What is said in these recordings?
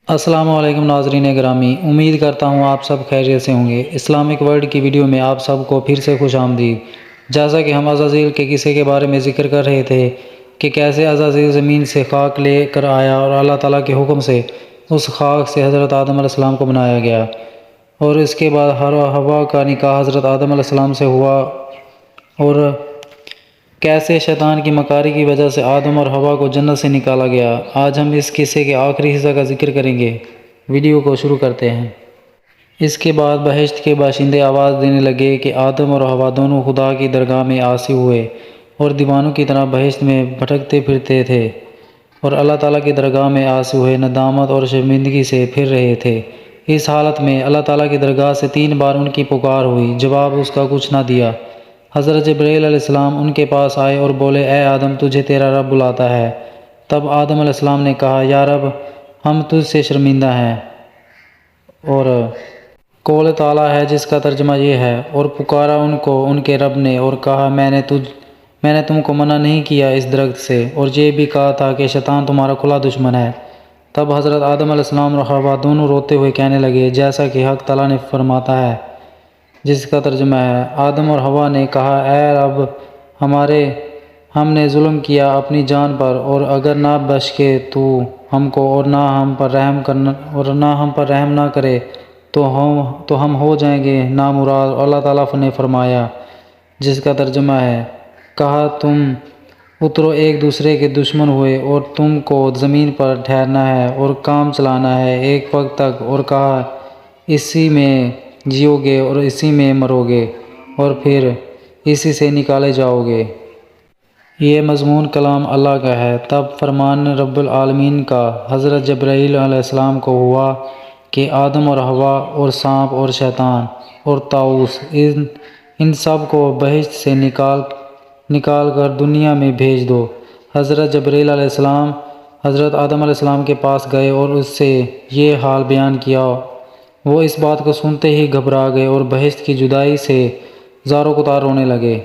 السلام علیکم ناظرین گرامی، امید کرتا ہوں آپ سب خیریت سے ہوں گے۔ اسلامک ورلڈ کی ویڈیو میں آپ سب کو پھر سے خوش آمدید۔ جیسا کہ ہم عزازیل کے قصے کے بارے میں ذکر کر رہے تھے کہ کیسے عزازیل زمین سے خاک لے کر آیا اور اللہ تعالیٰ کے حکم سے اس خاک سے حضرت آدم علیہ السلام کو بنایا گیا، اور اس کے بعد حوا کا نکاح حضرت آدم علیہ السلام سے ہوا، اور کیسے شیطان کی مکاری کی وجہ سے آدم اور حوا کو جنت سے نکالا گیا۔ آج ہم اس قصے کے آخری حصہ کا ذکر کریں گے۔ ویڈیو کو شروع کرتے ہیں۔ اس کے بعد بہشت کے باشندے آواز دینے لگے کہ آدم اور حوا دونوں خدا کی درگاہ میں عاصی ہوئے اور دیوانوں کی طرح بہشت میں بھٹکتے پھرتے تھے، اور اللہ تعالیٰ کی درگاہ میں عاصی ہوئے ندامت اور شرمندگی سے پھر رہے تھے۔ اس حالت میں اللہ تعالیٰ کی درگاہ سے 3 بار ان کی پکار ہوئی، جواب اس کا کچھ نہ دیا۔ حضرت جبرائیل علیہ السلام ان کے پاس آئے اور بولے، اے آدم، تجھے تیرا رب بلاتا ہے۔ تب آدم علیہ السلام نے کہا، یا رب، ہم تجھ سے شرمندہ ہیں۔ اور قول تعالیٰ ہے جس کا ترجمہ یہ ہے، اور پکارا ان کو ان کے رب نے اور کہا، میں نے تم کو منع نہیں کیا اس درخت سے، اور یہ بھی کہا تھا کہ شیطان تمہارا کھلا دشمن ہے۔ تب حضرت آدم علیہ السلام اور حوا دونوں روتے ہوئے کہنے لگے، جیسا کہ حق تعالیٰ نے فرماتا ہے، جس کا ترجمہ ہے۔ آدم اور حوا نے کہا، اے رب ہمارے، ہم نے ظلم کیا اپنی جان پر، اور اگر نہ بخشے تو ہم کو اور نہ ہم پر رحم نہ کرے تو ہم ہو جائیں گے نامراد۔ اللہ تعالیٰ نے فرمایا، جس کا ترجمہ ہے، کہا تم اترو ایک دوسرے کے دشمن ہوئے، اور تم کو زمین پر ٹھہرنا ہے اور کام چلانا ہے ایک وقت تک، اور کہا اسی میں جیو گے اور اسی میں مرو گے اور پھر اسی سے نکالے جاؤ گے۔ یہ مضمون کلام اللہ کا ہے۔ تب فرمان رب العالمین کا حضرت جبرائیل علیہ السلام کو ہوا کہ آدم اور حوا اور سانپ اور شیطان اور طاؤس ان سب کو بہشت سے نکال کر دنیا میں بھیج دو۔ حضرت جبرائیل علیہ السلام حضرت آدم علیہ السلام کے پاس گئے اور اس سے یہ حال بیان کیا۔ وہ اس بات کو سنتے ہی گھبرا گئے اور بہشت کی جدائی سے زار و قطار رونے لگے۔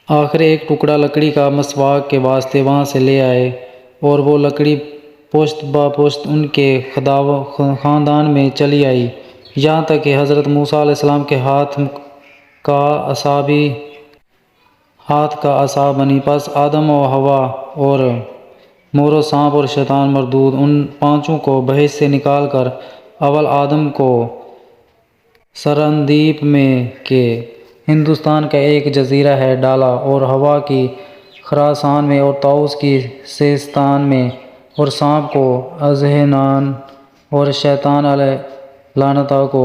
آخر ایک ٹکڑا لکڑی کا مسواک کے واسطے وہاں سے لے آئے، اور وہ لکڑی پشت بہ پشت ان کے خاندان میں چلی آئی، یہاں تک کہ حضرت موسیٰ علیہ السلام کے ہاتھ کا عصا بنی۔ پس آدم و حوا اور مور، سانپ اور شیطان مردود، ان 5 کو بہشت سے نکال کر اول آدم کو سرندیپ میں کہ ہندوستان کا ایک جزیرہ ہے ڈالا، اور حوا کی خراسان میں، اور طاؤس کی سیستان میں، اور سانپ کو اذہنان، اور شیطان علیہ لعنت کو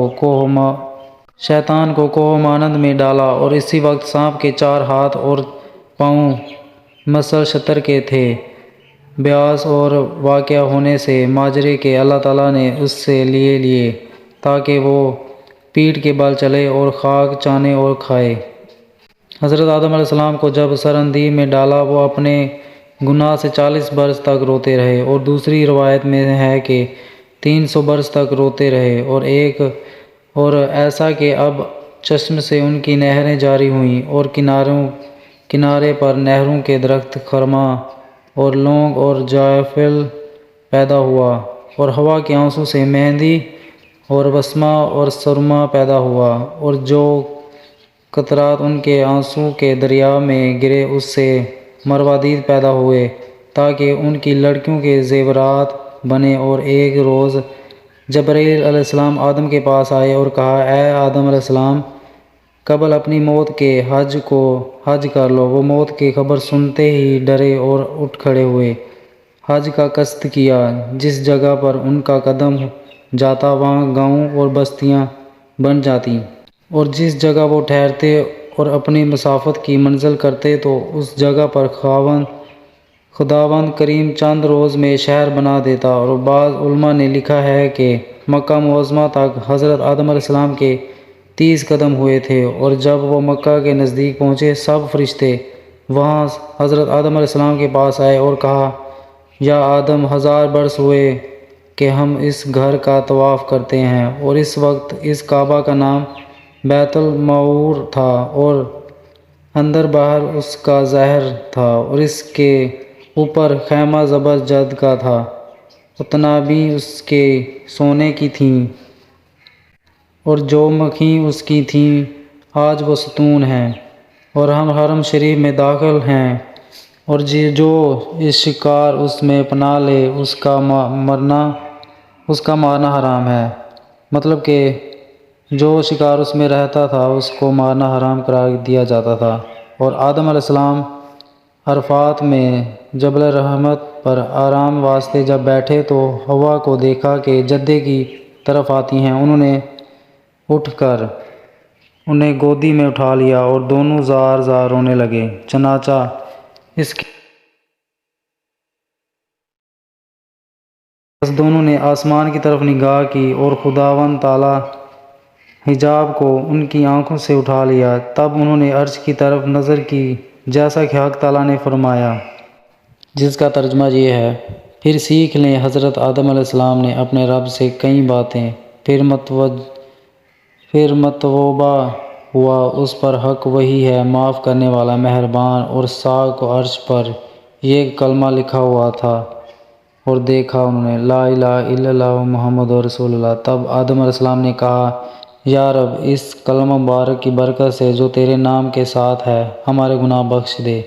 کوہ مانند میں ڈالا۔ اور اسی وقت سانپ کے 4 ہاتھ اور پاؤں مثل شتر کے تھے۔ بیاس اور واقع ہونے سے ماجرے کے اللہ تعالیٰ نے اس سے لیے تاکہ وہ پیٹھ کے بل چلے اور خاک چانے اور کھائے۔ حضرت آدم علیہ السلام کو جب سرندیپ میں ڈالا، وہ اپنے گناہ سے 40 برس تک روتے رہے، اور دوسری روایت میں ہے کہ 300 برس تک روتے رہے، اور ایسا کہ اب چشم سے ان کی نہریں جاری ہوئیں، اور کنارے پر نہروں کے درخت خرما اور لونگ اور جائفل پیدا ہوا، اور حوا کے آنسو سے مہندی اور وسمہ اور سرما پیدا ہوا، اور جو قطرات ان کے آنسو کے دریا میں گرے اس سے مروادید پیدا ہوئے تاکہ ان کی لڑکیوں کے زیورات بنے۔ اور ایک روز جبرائیل علیہ السلام آدم کے پاس آئے اور کہا، اے آدم علیہ السلام، قبل اپنی موت کے حج کر لو۔ وہ موت کی خبر سنتے ہی ڈرے اور اٹھ کھڑے ہوئے، حج کا قصد کیا۔ جس جگہ پر ان کا قدم جاتا وہاں گاؤں اور بستیاں بن جاتی، اور جس جگہ وہ ٹھہرتے اور اپنی مسافت کی منزل کرتے تو اس جگہ پر خداوند کریم چند روز میں شہر بنا دیتا۔ اور بعض علماء نے لکھا ہے کہ مکہ معظمہ تک حضرت آدم علیہ السلام کے 30 قدم ہوئے تھے، اور جب وہ مکہ کے نزدیک پہنچے، سب فرشتے وہاں حضرت آدم علیہ السلام کے پاس آئے اور کہا، یا آدم، 1000 برس ہوئے کہ ہم اس گھر کا طواف کرتے ہیں، اور اس وقت اس کعبہ کا نام بیت المعمور تھا، اور اندر باہر اس کا ظہر تھا، اور اس کے اوپر خیمہ زبرجد کا تھا۔ اتنا بھی اس کے سونے کی تھیں، اور جو مکھیں اس کی تھیں آج وہ ستون ہیں، اور ہم حرم شریف میں داخل ہیں، اور جو اس شکار اس میں پناہ لے اس کا مارنا حرام ہے۔ مطلب کہ جو شکار اس میں رہتا تھا اس کو مارنا حرام قرار دیا جاتا تھا۔ اور آدم علیہ السلام عرفات میں جبل رحمت پر آرام واسطے جب بیٹھے تو حوا کو دیکھا کہ جدے کی طرف آتی ہیں۔ انہوں نے اٹھ کر انہیں گودی میں اٹھا لیا اور دونوں زار زار رونے لگے۔ چنانچہ اس کے پس دونوں نے آسمان کی طرف نگاہ کی اور خداوند تعالیٰ حجاب کو ان کی آنکھوں سے اٹھا لیا۔ تب انہوں نے عرش کی طرف نظر کی جیسا کہ حق تعالیٰ نے فرمایا، جس کا ترجمہ یہ ہے، پھر سیکھ لیں حضرت آدم علیہ السلام نے اپنے رب سے کئی باتیں، پھر متوبہ ہوا، اس پر حق وہی ہے، معاف کرنے والا، مہربان۔ اور ساق و عرش پر یہ کلمہ لکھا ہوا تھا، اور دیکھا انہوں نے، لا الہ الا اللہ محمد رسول اللہ۔ تب آدم علیہ السلام نے کہا، یا رب، اس کلمہ مبارک کی برکت سے جو تیرے نام کے ساتھ ہے، ہمارے گناہ بخش دے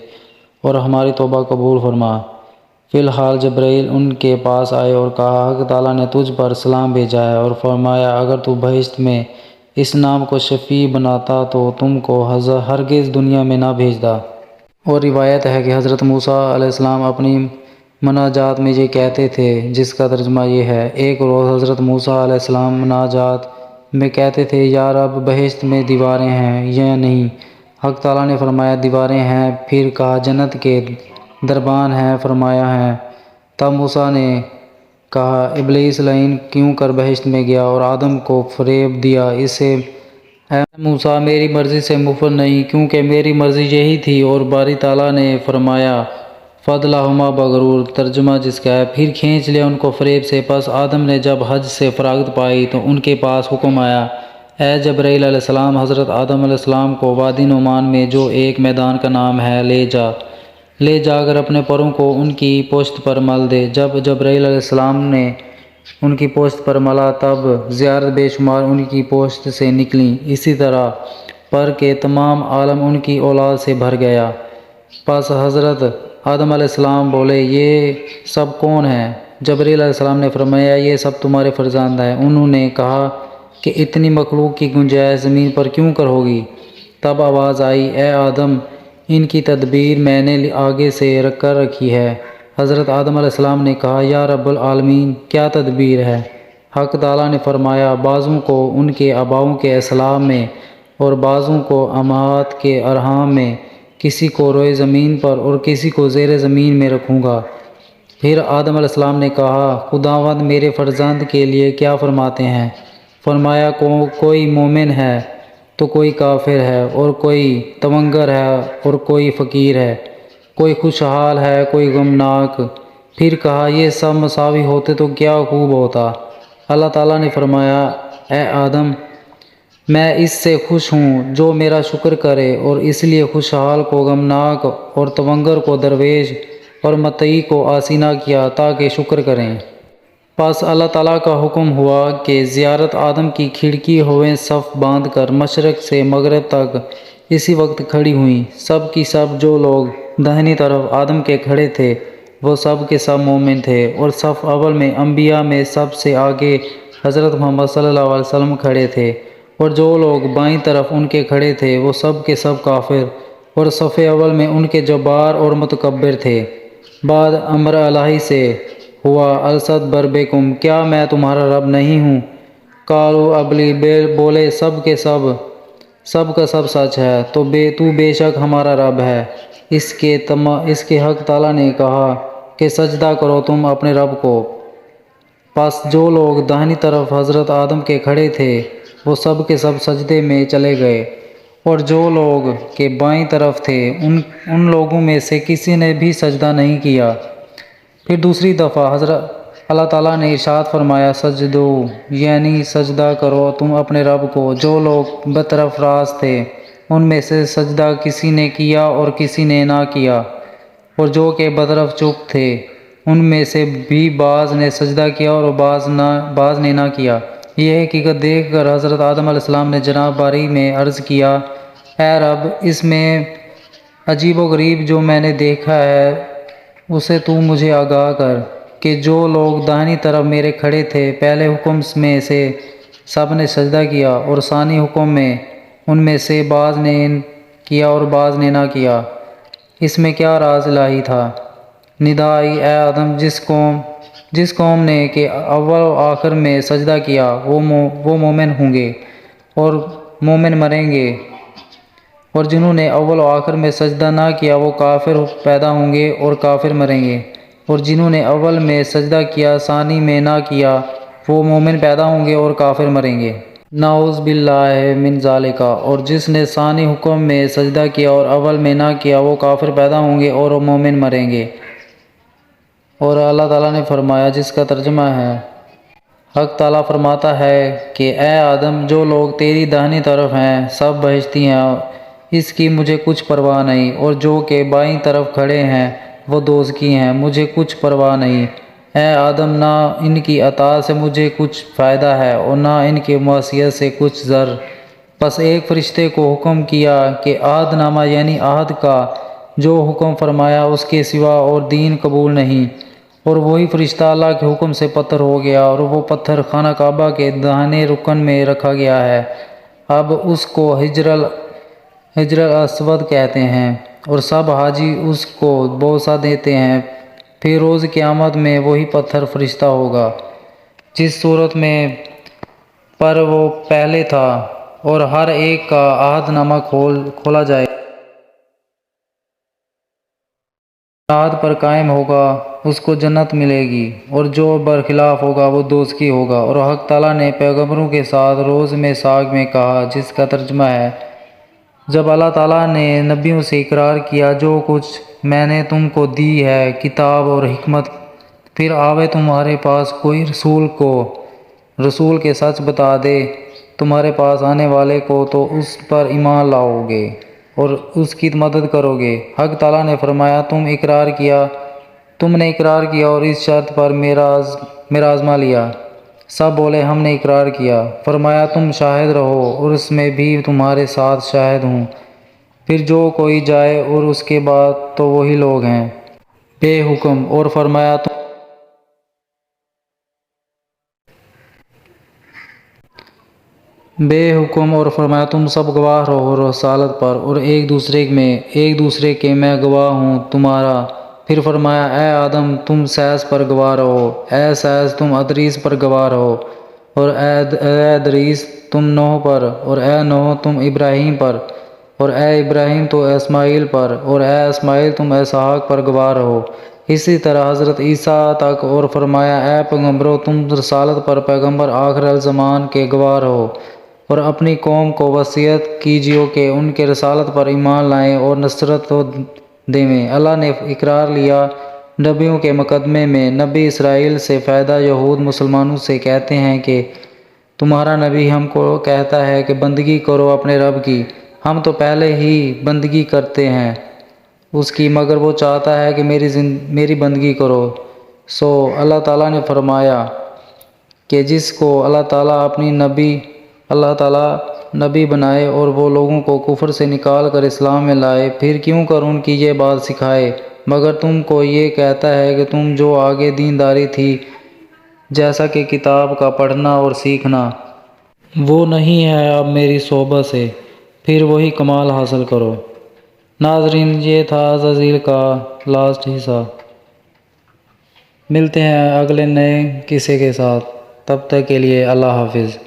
اور ہماری توبہ قبول فرما۔ فی الحال جبرائیل ان کے پاس آئے اور کہا، حق تعالیٰ نے تجھ پر سلام بھیجا ہے اور فرمایا، اگر تو بہشت میں اس نام کو شفیع بناتا تو تم کو ہرگز دنیا میں نہ بھیجتا۔ اور روایت ہے کہ حضرت موسیٰ علیہ السلام اپنی مناجات میں یہ کہتے تھے، جس کا ترجمہ یہ ہے، ایک روز حضرت موسیٰ علیہ السلام مناجات میں کہتے تھے، یا رب، بہشت میں دیواریں ہیں یا نہیں؟ حق تعالیٰ نے فرمایا، دیواریں ہیں۔ پھر کہا، جنت کے دربان ہیں؟ فرمایا ہیں۔ تب موسیٰ نے کہا، ابلیس لعین کیوں کر بہشت میں گیا اور آدم کو فریب دیا اسے؟ اے موسیٰ، میری مرضی سے مفر نہیں، کیونکہ میری مرضی یہی تھی۔ اور باری تعالیٰ نے فرمایا، فَأَضْلَّاهُمَا بِغُرُورٍ، ترجمہ جس کا ہے، پھر کھینچ لیا ان کو فریب سے۔ پس آدم نے جب حج سے فراغت پائی تو ان کے پاس حکم آیا، اے جبرائیل علیہ السلام، حضرت آدم علیہ السلام کو وادی نعمان میں جو ایک میدان کا نام ہے لے جا کر اپنے پروں کو ان کی پشت پر مل دے۔ جب جبرائیل علیہ السلام نے ان کی پشت پر ملا تب زیارت بے شمار ان کی پشت سے نکلیں، اسی طرح پر کے تمام عالم ان کی اولاد سے بھر گیا۔ پس حضرت آدم علیہ السلام بولے، یہ سب کون ہیں؟ جبرائیل علیہ السلام نے فرمایا، یہ سب تمہارے فرزند ہیں۔ انہوں نے کہا کہ اتنی مخلوق کی گنجائش زمین پر کیوں کر ہوگی؟ تب آواز آئی، اے آدم، ان کی تدبیر میں نے آگے سے کر رکھی ہے۔ حضرت آدم علیہ السلام نے کہا، یا رب العالمین، کیا تدبیر ہے؟ حق تعالیٰ نے فرمایا، بعضوں کو ان کے آباؤں کے اسلام میں اور بعضوں کو امہات کے ارحام میں، کسی کو روئے زمین پر اور کسی کو زیر زمین میں رکھوں گا۔ پھر آدم علیہ السلام نے کہا، خداوند میرے فرزند کے لیے کیا فرماتے ہیں؟ فرمایا، کوئی مومن ہے تو کوئی کافر ہے، اور کوئی تونگر ہے اور کوئی فقیر ہے، کوئی خوشحال ہے کوئی غمناک۔ پھر کہا، یہ سب مساوی ہوتے تو کیا خوب ہوتا۔ اللہ تعالیٰ نے فرمایا، اے آدم، میں اس سے خوش ہوں جو میرا شکر کرے، اور اس لیے خوشحال کو غمناک اور تونگر کو درویش اور متعی کو آسینا کیا تاکہ شکر کریں۔ پس اللہ تعالیٰ کا حکم ہوا کہ زیارت آدم کی کھڑکی ہوئیں صف باندھ کر مشرق سے مغرب تک اسی وقت کھڑی ہوئیں۔ سب کی سب جو لوگ داہنی طرف آدم کے کھڑے تھے وہ سب کے سب مومن تھے، اور صف اول میں انبیاء میں سب سے آگے حضرت محمد صلی اللہ علیہ وسلم کھڑے تھے، اور جو لوگ بائیں طرف ان کے کھڑے تھے وہ سب کے سب کافر اور صف اول میں ان کے جبار اور متکبر تھے۔ بعد امر الہی سے ہوا، الست بربکم، کیا میں تمہارا رب نہیں ہوں؟ قالوا ابلی، بولے سب کا سب سچ ہے، تو بے شک ہمارا رب ہے۔ اس کے حق تعالیٰ نے کہا کہ سجدہ کرو تم اپنے رب کو۔ پس جو لوگ داہنی طرف حضرت آدم کے کھڑے تھے وہ سب کے سب سجدے میں چلے گئے، اور جو لوگ کے بائیں طرف تھے ان لوگوں میں سے کسی نے بھی سجدہ نہیں کیا۔ پھر دوسری دفعہ حضرت اللہ تعالیٰ نے ارشاد فرمایا، سجدو، یعنی سجدہ کرو تم اپنے رب کو۔ جو لوگ بطرف راست تھے ان میں سے سجدہ کسی نے کیا اور کسی نے نہ کیا، اور جو کہ بطرف چپ تھے ان میں سے بھی بعض نے سجدہ کیا اور بعض نے نہ کیا۔ یہ حقیقت دیکھ کر حضرت آدم علیہ السلام نے جناب باری میں عرض کیا، اے رب، اس میں عجیب و غریب جو میں نے دیکھا ہے اسے تو مجھے آگاہ کر، کہ جو لوگ داہنی طرف میرے کھڑے تھے، پہلے حکم میں سے سب نے سجدہ کیا، اور ثانی حکم میں ان میں سے بعض نے کیا اور بعض نے نہ کیا۔ اس میں کیا راز الہی تھا؟ ندا آئی، اے آدم، جس قوم نے کہ اول و آخر میں سجدہ کیا وہ مومن ہوں گے اور مومن مریں گے، اور جنہوں نے اول و آخر میں سجدہ نہ کیا وہ کافر پیدا ہوں گے اور کافر مریں گے، اور جنہوں نے اول میں سجدہ کیا ثانی میں نہ کیا وہ مومن پیدا ہوں گے اور کافر مریں گے۔ نعوذ باللہ من ذالک، اور جس نے ثانی حکم میں سجدہ کیا اور اول میں نہ کیا وہ کافر پیدا ہوں گے اور مومن مریں گے۔ اور اللہ تعالیٰ نے فرمایا، جس کا ترجمہ ہے، حق تعالیٰ فرماتا ہے کہ اے آدم، جو لوگ تیری داہنی طرف ہیں سب بہشتی ہیں، اس کی مجھے کچھ پرواہ نہیں، اور جو کہ بائیں طرف کھڑے ہیں وہ دوزخی ہیں، مجھے کچھ پرواہ نہیں۔ اے آدم، نہ ان کی اطاعت سے مجھے کچھ فائدہ ہے اور نہ ان کی معصیت سے کچھ ضر۔ پس ایک فرشتے کو حکم کیا کہ عہد نامہ یعنی عہد کا جو حکم فرمایا اس کے سوا اور دین قبول نہیں، اور وہی فرشتہ اللہ کے حکم سے پتھر ہو گیا، اور وہ پتھر خانہ کعبہ کے داہنے رکن میں رکھا گیا ہے۔ اب اس کو حجر الاسود کہتے ہیں، اور سب حاجی اس کو بوسہ دیتے ہیں۔ پھر روز قیامت میں وہی پتھر فرشتہ ہوگا جس صورت میں پر وہ پہلے تھا، اور ہر ایک کا عہد نامہ کھولا جائے گا۔ عہد پر قائم ہوگا اس کو جنت ملے گی، اور جو برخلاف ہوگا وہ دوزخی ہوگا۔ اور حق تعالیٰ نے پیغمبروں کے ساتھ روز میثاق میں کہا، جس کا ترجمہ ہے، جب اللہ تعالیٰ نے نبیوں سے اقرار کیا جو کچھ میں نے تم کو دی ہے کتاب اور حکمت، پھر آوے تمہارے پاس کوئی رسول کے سچ بتا دے تمہارے پاس آنے والے کو، تو اس پر ایمان لاؤ گے اور اس کی مدد کرو گے۔ حق تعالیٰ نے فرمایا، تم نے اقرار کیا اور اس شرط پر میرا آزما لیا۔ سب بولے، ہم نے اقرار کیا۔ فرمایا، تم شاہد رہو اور اس میں بھی تمہارے ساتھ شاہد ہوں۔ پھر جو کوئی جائے اور اس کے بعد تو وہی لوگ ہیں بے حکم، اور فرمایا تم سب گواہ رہو رسالت پر، اور ایک دوسرے کے میں گواہ ہوں تمہارا۔ پھر فرمایا، اے آدم، تم سیس پر گواہ رہو، اے سیس تم ادریس پر گواہ رہو، اور اے ادریس تم نوح پر، اور اے نوح تم ابراہیم پر، اور اے ابراہیم تو اسماعیل پر، اور اے اسماعیل تم اسحاق پر گواہ رہو، اسی طرح حضرت عیسیٰ تک۔ اور فرمایا، اے پیغمبرو، تم رسالت پر پیغمبر آخر الزمان کے گواہ رہو، اور اپنی قوم کو وصیت کیجیے کہ ان کے رسالت پر ایمان لائیں اور نصرت دیویں۔ اللہ نے اقرار لیا نبیوں کے مقدمے میں۔ نبی اسرائیل سے فائدہ یہود مسلمانوں سے کہتے ہیں کہ تمہارا نبی ہم کو کہتا ہے کہ بندگی کرو اپنے رب کی، ہم تو پہلے ہی بندگی کرتے ہیں اس کی، مگر وہ چاہتا ہے کہ میری بندگی کرو۔ سو اللہ تعالیٰ نے فرمایا کہ جس کو اللہ تعالیٰ نبی بنائے اور وہ لوگوں کو کفر سے نکال کر اسلام میں لائے، پھر کیوں کر ان کی یہ بات سکھائے، مگر تم کو یہ کہتا ہے کہ تم جو آگے دینداری تھی، جیسا کہ کتاب کا پڑھنا اور سیکھنا، وہ نہیں ہے اب میری صحبت سے، پھر وہی کمال حاصل کرو۔ ناظرین، یہ تھا عزازیل کا لاسٹ حصہ۔ ملتے ہیں اگلے نئے قصے کے ساتھ، تب تک کے لیے اللہ حافظ۔